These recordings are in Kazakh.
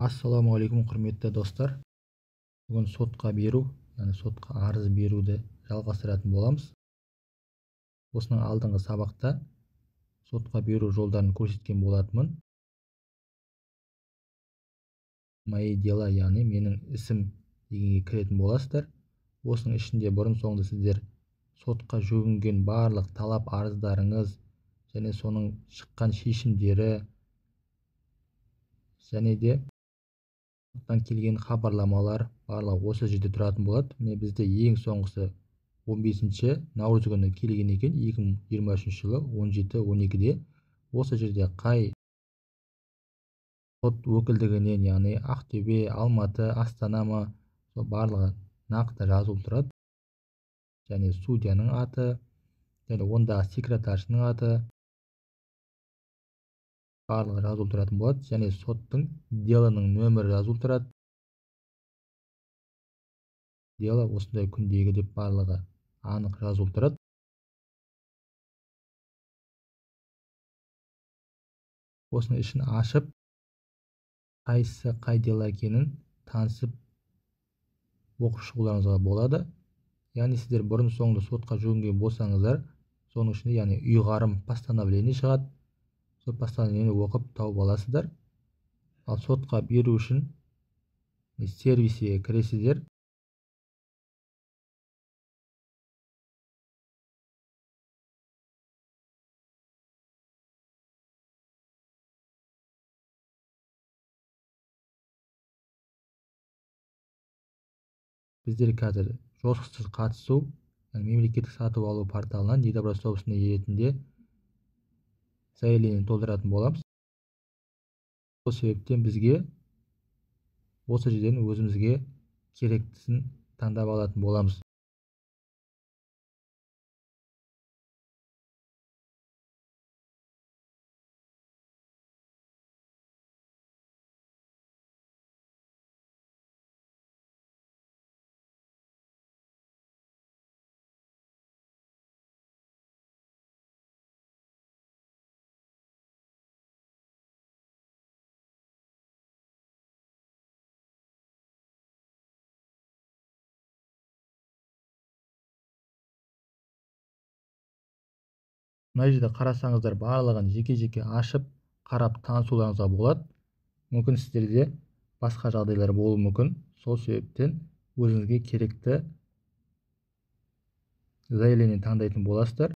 Ассалаумағалейкум құрметті достар. Бүгін сотқа беру, яғни сотқа арыз беруді жалғастыратын боламыз. Осының алдыңғы сабақта сотқа беру жолдарын көрсеткен болатынмын. Мои дела, яғни менің ісім дегенге кіретін боласыздар. Осының ішінде бұрын соңды сіздер сотқа жүгінген барлық талап арыздарыңыз және соның шыққан шешімдері және де соттан келген хабарламалар барлығы осы жерде тұратын болады. Міне бізде ең соңғысы 15 наурыз күні келген екен, 2023 жылы 17-12-де. Осы жерде қай сот өкілдігінен, яғни Ақтөбе, Алматы, Астана ма, сол барлығы нақты жазылып тұрады. Және судьяның аты, және онда секретаршының аты барлығы жазылып тұратын болады. Және соттың делоның нөмірі жазылып тұрады. Дело осындай күндегі деп барлығы анық жазылып тұрады. Осының ішін ашып, қайсысы қай дело екенін танысып оқып шығуларыңызға болады. Яғни сіздер бұрын соңды сотқа жүгінген болсаңыздар, соның ішінде яғни ұйғарым постановление шығады. Сол постановлениені оқып тауып аласыздар. Ал сотқа беру үшін сервисіге кіресіздер. Біздер қазір жосықсыз қатысу, мемлекеттік сатып алу порталынан недобросовестный ретінде заявление толтыратын боламыз. Сол себептен бізге осы жерден өзімізге керектісін таңдап алатын боламыз. Мына жерде қарасаңыздар, барлығын жеке-жеке ашып, қарап танысуларыңызға болады. Мүмкін сіздерде басқа жағдайлар болуы мүмкін. Сол себептен өзіңізге керекті заявление таңдайтын боласыздар.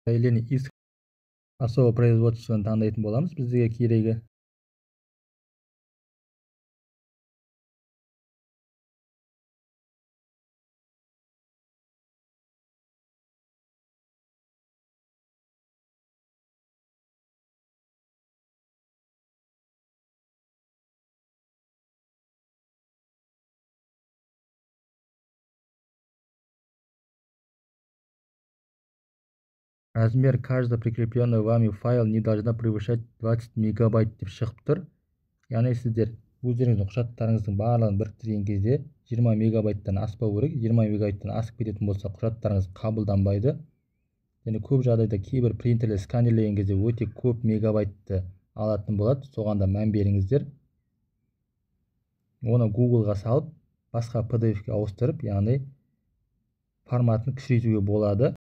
заявление иск особо производствоны таңдайтын боламыз. Бізге керегі размер каждого прикрепленного вами файл не должна превышать 20 мегабайт деп шығып тұр. Яғни сіздер өздеріңіздің құжаттарыңыздың барлығын біріктірген кезде 20 мегабайттан аспау керек. 20 мегабайттан асып кететін болса құжаттарыңыз қабылданбайды. Және көп жағдайда кейбір принтерлер сканерлеген кезде өте көп мегабайтты алатын болады. Соған да мән беріңіздер. Оны Google-ға салып, басқа PDF-ке ауыстырып, яғни форматын кішірейтуге болады.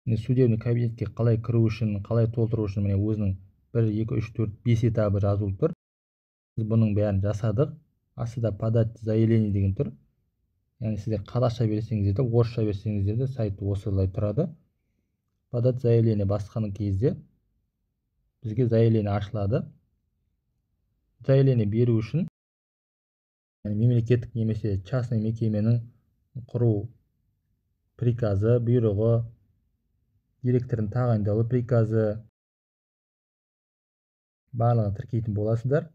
Судебный кабинетке қалай кіру үшін, қалай толтыру үшін өзінің 1, 2, 3, 4, 5 этабы жазылып тұр. Біз бұның бәрін жасадық. Астыда подать заявление деген тұр. Яғни сіздер қазақша берсеңіздер де, орысша берсеңіздер де сайт осылай тұрады. Подать заявление басқан кезде бізге заявление ашылады. Заявление беру үшін мемлекеттік немесе частный мекеменің құру приказы, бұйрығы, директордың тағайындалу приказы барлығын тіркейтін боласыздар.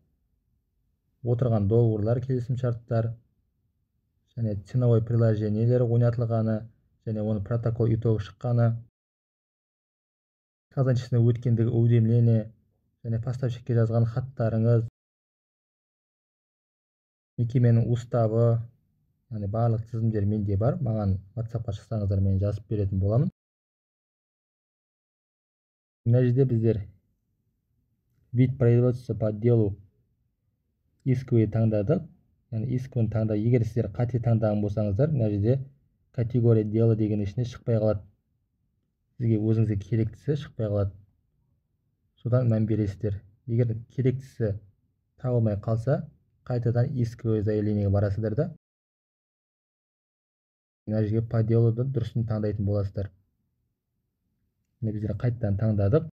Отырған договорлар, келісімшарттар және ценовой приложениелер ойнатылғаны және оның протокол итоғы шыққаны, казанчесіне өткендігі уведомление және поставщикке жазған хаттарыңыз, мекеменің уставы, яғни барлық тізімдер менде бар. Маған WhatsApp-қа шықсаңыздар мен жазып беретін боламын. Мына жерде біздер вид производства по делу исковый таңдадық. Яғни исковын таңда, егер сіздер қате таңдаған болсаңыздар, мына жерде категория дела деген ішіне шықпай қалады. Сізге өзіңізге керектісі шықпай қалады. Содан мән бересіздер. Егер керектісі табылмай қалса, қайтадан исковый заявлениеге барасыздар да. Мына жерге по делуды дұрысын таңдайтын боласыздар. Біздер қайтадан таңдадық.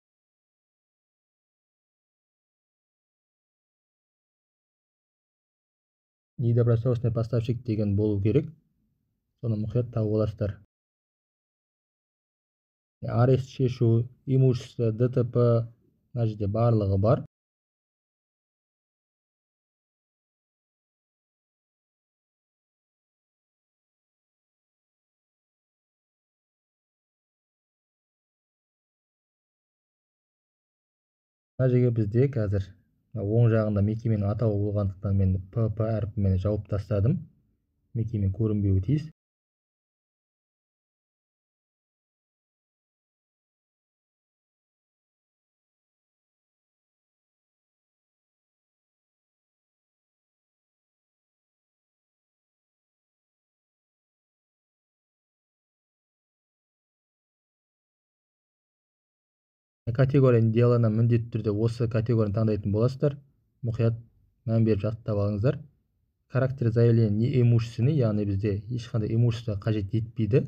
Недобросовестный поставщик деген болу керек. Соны мұқият тауып аласыздар. Арест шешу, имущество, ДТП, мына жерде барлығы бар. Мына жерге бізде қазір оң жағында мекеменің атауы болғандықтан мен ПП әрпімен жауып тастадым. Мекеме көрінбеуі тиіс. Категорияны деланы міндетті түрде осы категорияны таңдайтын боласыздар. Мұқият мән беріп жаттап алыңыздар. Характер заявления не имущественный, яғни бізде ешқандай имущество қажет етпейді.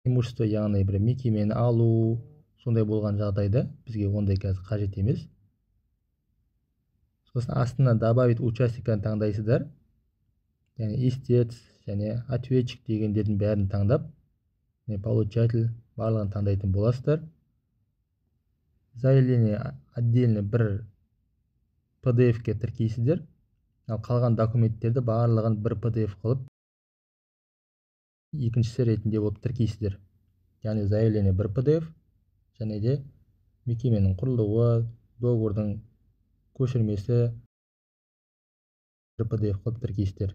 Имущество яғни бір мекемені алу, сондай болған жағдайда бізге ондай қазір қажет емес. Сосын астына добавить участниканы таңдайсыздар. Яғни истец және ответчик дегендердің бәрін таңдап, получатель барлығын таңдайтын боласыздар. Заявление отдельно бір PDF-ке тіркейсіздер. Ал қалған документтерді барлығын бір PDF қылып, екіншісі ретінде болып тіркейсіздер. Яғни заявление бір PDF және де мекеменің құрылуы, договордың көшірмесі бір PDF қылып тіркейсіздер.